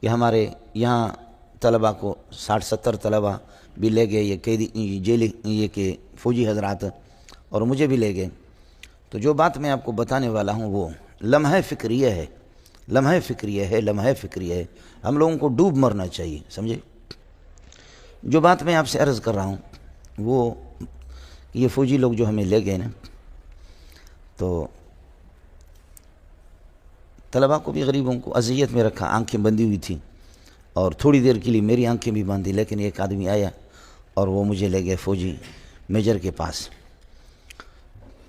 کہ ہمارے یہاں طلباء کو 60-70 طلباء بھی لے گئے یہ قیدی جیلی یہ کہ فوجی حضرات، اور مجھے بھی لے گئے۔ تو جو بات میں آپ کو بتانے والا ہوں وہ لمحہ فکریہ ہے، لمحہ فکریہ ہے، لمحہ فکریہ ہے۔ ہم لوگوں کو ڈوب مرنا چاہیے، سمجھے؟ جو بات میں آپ سے عرض کر رہا ہوں وہ یہ فوجی لوگ جو ہمیں لے گئے نا، تو طلباء کو بھی غریبوں کو اذیت میں رکھا، آنکھیں بندی ہوئی تھیں، اور تھوڑی دیر کے لیے میری آنکھیں بھی باندھی، لیکن ایک آدمی آیا اور وہ مجھے لے گئے فوجی میجر کے پاس۔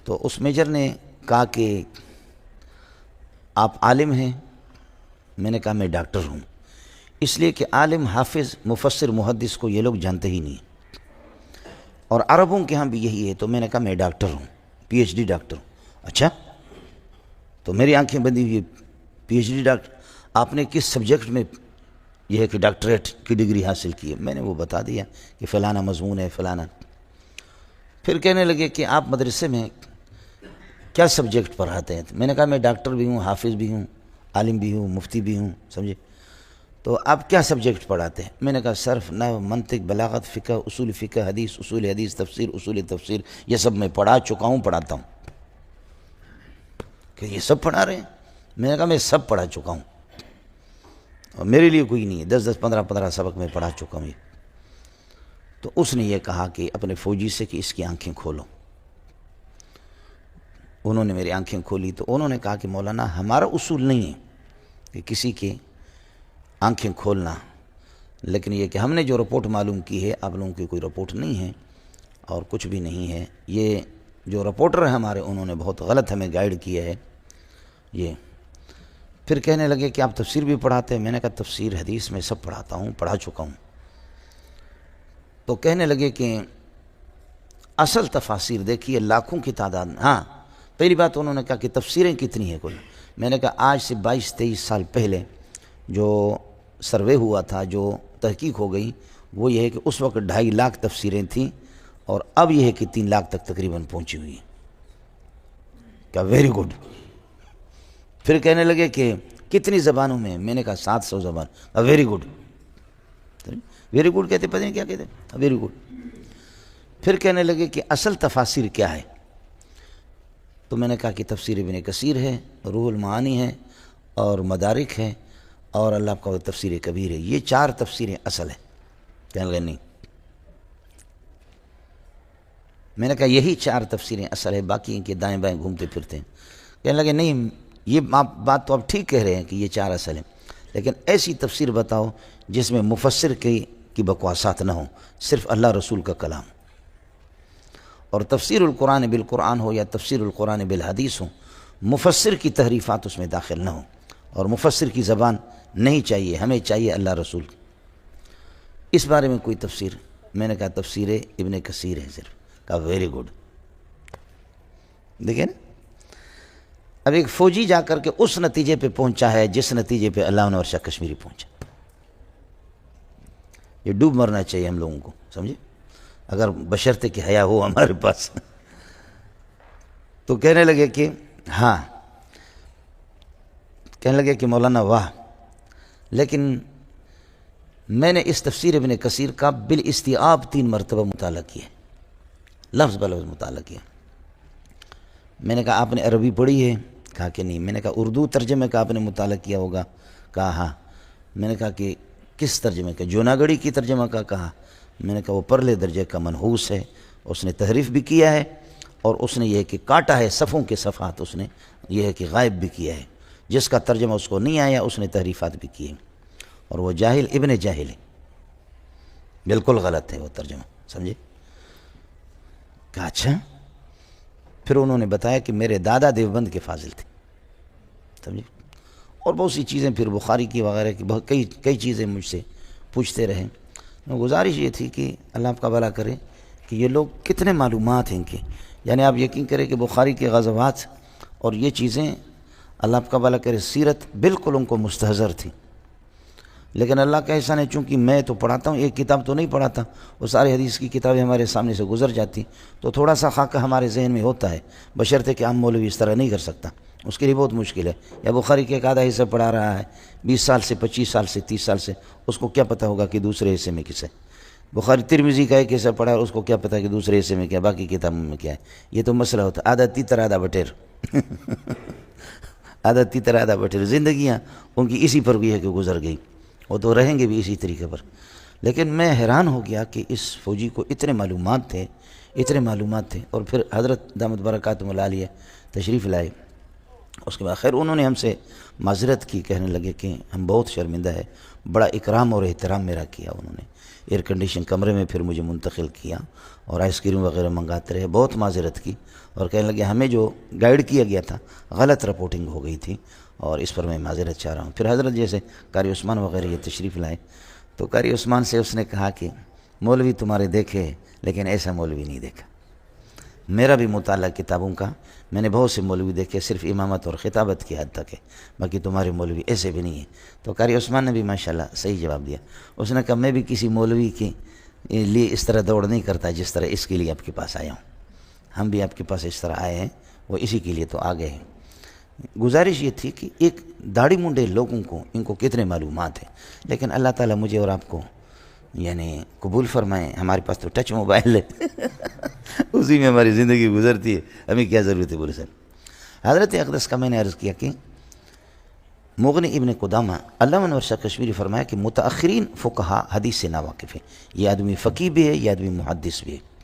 تو اس میجر نے کہا کہ آپ عالم ہیں؟ میں نے کہا میں ڈاکٹر ہوں، اس لیے کہ عالم، حافظ، مفسر، محدث کو یہ لوگ جانتے ہی نہیں، اور عربوں کے ہاں بھی یہی ہے۔ تو میں نے کہا میں ڈاکٹر ہوں، پی ایچ ڈی ڈاکٹر ہوں۔ اچھا، تو میری آنکھیں بندی ہوئی، پی ایچ ڈی ڈاکٹر، آپ نے کس سبجیکٹ میں یہ ہے کہ ڈاکٹریٹ کی ڈگری حاصل کی ہے؟ میں نے وہ بتا دیا کہ فلانا مضمون ہے، فلانا۔ پھر کہنے لگے کہ آپ مدرسے میں کیا سبجیکٹ پڑھاتے ہیں؟ میں نے کہا میں ڈاکٹر بھی ہوں، حافظ بھی ہوں، عالم بھی ہوں، مفتی بھی ہوں، سمجھے؟ تو آپ کیا سبجیکٹ پڑھاتے ہیں؟ میں نے کہا صرف، نحو، منطق، بلاغت، فقہ، اصول فقہ، حدیث، اصول حدیث، تفسیر، اصول تفسیر، یہ سب میں پڑھا چکا ہوں، پڑھاتا ہوں۔ کہ یہ سب پڑھا رہے ہیں؟ میں نے کہا میں سب پڑھا چکا ہوں، اور میرے لیے کوئی نہیں ہے، 10-10، 15-15 سبق میں پڑھا چکا ہوں۔ تو اس نے یہ کہا کہ اپنے فوجی سے کہ اس کی آنکھیں کھولو۔ انہوں نے میری آنکھیں کھولی، تو انہوں نے کہا کہ مولانا ہمارا اصول نہیں ہے کہ کسی کے آنکھیں کھولنا، لیکن یہ کہ ہم نے جو رپورٹ معلوم کی ہے، آپ لوگوں کی کوئی رپورٹ نہیں ہے اور کچھ بھی نہیں ہے، یہ جو رپورٹر ہیں ہمارے انہوں نے بہت غلط ہمیں گائیڈ کیا ہے یہ۔ پھر کہنے لگے کہ آپ تفسیر بھی پڑھاتے ہیں؟ میں نے کہا تفسیر، حدیث میں سب پڑھاتا ہوں، پڑھا چکا ہوں۔ تو کہنے لگے کہ اصل تفاسیر دیکھیے لاکھوں کی تعداد میں۔ ہاں، پہلی بات انہوں نے کہا کہ تفسیریں کتنی ہیں کل؟ میں نے کہا آج سے 22-23 سال پہلے جو سروے ہوا تھا، جو تحقیق ہو گئی، وہ یہ ہے کہ اس وقت 2.5 لاکھ تفسیریں تھیں، اور اب یہ ہے کہ 3 لاکھ تک تقریباً پہنچی ہوئی ہیں۔ کہا ویری گڈ۔ پھر کہنے لگے کہ کتنی زبانوں میں؟ میں نے کہا 700 زبان۔ ویری گڈ، ویری گڈ کہتے، پتہ نہیں کیا کہتے، ویری گڈ۔ پھر کہنے لگے کہ اصل تفاسیر کیا ہے؟ تو میں نے کہا کہ تفسیر ابن کثیر ہے، روح المعانی ہے، اور مدارک ہے، اور اللہ کا تفسیر کبیر ہے، یہ 4 تفسیریں اصل ہیں۔ کہنے لگے نہیں۔ میں نے کہا یہی 4 تفسیریں اصل ہے، باقی ان کے دائیں بائیں گھومتے پھرتے ہیں۔ کہنے لگے نہیں، یہ بات تو آپ ٹھیک کہہ رہے ہیں کہ یہ 4 اصل ہیں، لیکن ایسی تفسیر بتاؤ جس میں مفسر کی بکواسات نہ ہوں، صرف اللہ رسول کا کلام۔ اور تفسیر القرآن بالقرآن ہو یا تفسیر القرآن بالحدیث ہو، مفسر کی تحریفات اس میں داخل نہ ہوں، اور مفسر کی زبان نہیں چاہیے، ہمیں چاہیے اللہ رسول کی۔ اس بارے میں کوئی تفسیر؟ میں نے کہا تفسیر ابن کثیر ہے صرف۔ کہا ویری گڈ۔ دیکھیں نا، اب ایک فوجی جا کر کے اس نتیجے پہ پہنچا ہے جس نتیجے پہ علامہ انور شاہ کشمیری پہنچا۔ یہ ڈوب مرنا چاہیے ہم لوگوں کو، سمجھے، اگر بشرطے کہ حیا ہو ہمارے پاس۔ تو کہنے لگے کہ ہاں، کہنے لگے کہ مولانا واہ، لیکن میں نے اس تفسیر ابن کثیر کا بالاستیعاب 3 مرتبہ مطالعہ کیا، لفظ بلفظ مطالعہ کیا۔ میں نے کہا آپ نے عربی پڑھی ہے؟ کہا کہ نہیں۔ میں نے کہا اردو ترجمے کا آپ نے مطالعہ کیا ہوگا؟ کہا ہاں۔ میں نے کہا کہ کس ترجمے کا؟ جوناگڑی کی ترجمہ کا؟ کہا۔ میں نے کہا وہ پرلے درجے کا منحوس ہے، اس نے تحریف بھی کیا ہے، اور اس نے یہ کہ کاٹا ہے صفوں کے صفحات، اس نے یہ ہے کہ غائب بھی کیا ہے، جس کا ترجمہ اس کو نہیں آیا اس نے تحریفات بھی کیے، اور وہ جاہل ابن جاہل ہے، بالکل غلط ہے وہ ترجمہ، سمجھے؟ کہا اچھا۔ پھر انہوں نے بتایا کہ میرے دادا دیوبند کے فاضل تھے، سمجھے، اور بہت سی چیزیں پھر بخاری کی وغیرہ کی بہت کئی چیزیں مجھ سے پوچھتے رہے۔ گزارش یہ تھی کہ اللہ آپ کا بھلا کرے کہ یہ لوگ کتنے معلومات ہیں ان کے، یعنی آپ یقین کریں کہ بخاری کے غزوات اور یہ چیزیں اللہ آپ کا بھلا کرے، سیرت بالکل ان کو مستحضر تھی۔ لیکن اللہ کا احسان ہے چونکہ میں تو پڑھاتا ہوں، ایک کتاب تو نہیں پڑھاتا، وہ سارے حدیث کی کتابیں ہمارے سامنے سے گزر جاتی، تو تھوڑا سا خاکہ ہمارے ذہن میں ہوتا ہے، بشرطے کہ عام مولوی اس طرح نہیں کر سکتا، اس کے لیے بہت مشکل ہے۔ یا بخاری کے ایک آدھا حصہ پڑھا رہا ہے 20 سال سے، 25 سال سے، 30 سال سے، اس کو کیا پتہ ہوگا کہ دوسرے حصے میں کس ہے؟ بخاری ترمذی کا ایک حصہ پڑھا ہے، اس کو کیا پتہ کہ دوسرے حصے میں کیا، باقی کتابوں میں کیا ہے؟ یہ تو مسئلہ ہوتا ہے، آدھا تیتر آدھا بٹیر آدھا تیتر آدھا بٹیر، زندگیاں ان کی اسی پر بھی ہے کہ گزر گئی، وہ تو رہیں گے بھی اسی طریقے پر۔ لیکن میں حیران ہو گیا کہ اس فوجی کو اتنے معلومات تھے، اور پھر حضرت دامت برکاتہم العالیہ تشریف لائے۔ اس کے بعد خیر انہوں نے ہم سے معذرت کی، کہنے لگے کہ ہم بہت شرمندہ ہے، بڑا اکرام اور احترام میرا کیا انہوں نے، ایئر کنڈیشن کمرے میں پھر مجھے منتقل کیا اور آئس کریم وغیرہ منگاتے رہے، بہت معذرت کی، اور کہنے لگے ہمیں جو گائیڈ کیا گیا تھا غلط رپورٹنگ ہو گئی تھی اور اس پر میں معذرت چاہ رہا ہوں۔ پھر حضرت جیسے قاری عثمان وغیرہ یہ تشریف لائے تو قاری عثمان سے اس نے کہا کہ مولوی تمہارے دیکھے لیکن ایسا مولوی نہیں دیکھا، میرا بھی مطالعہ کتابوں کا، میں نے بہت سے مولوی دیکھے صرف امامت اور خطابت کی حد تک ہے، باقی تمہارے مولوی ایسے بھی نہیں ہیں۔ تو قاری عثمان نے بھی ماشاءاللہ صحیح جواب دیا، اس نے کہا میں بھی کسی مولوی کے لیے اس طرح دوڑ نہیں کرتا جس طرح اس کے لیے آپ کے پاس آیا ہوں، ہم بھی آپ کے پاس اس طرح آئے ہیں، وہ اسی کے لیے تو آ گئے ہیں۔ گزارش یہ تھی کہ ایک داڑھی منڈے لوگوں کو ان کو کتنے معلومات ہیں، لیکن اللہ تعالیٰ مجھے اور آپ کو یعنی قبول فرمائیں، ہمارے پاس تو ٹچ موبائل ہے اسی میں ہماری زندگی گزرتی ہے، ہمیں کیا ضرورت ہے بولے سر۔ حضرت اقدس کا میں نے عرض کیا کہ مغنی ابن قدامہ علامہ انور شاہ کشمیری فرمایا کہ متأخرین فقہا حدیث سے ناواقف ہیں، یہ آدمی فقیہ بھی ہے، یہ آدمی محدث بھی ہے۔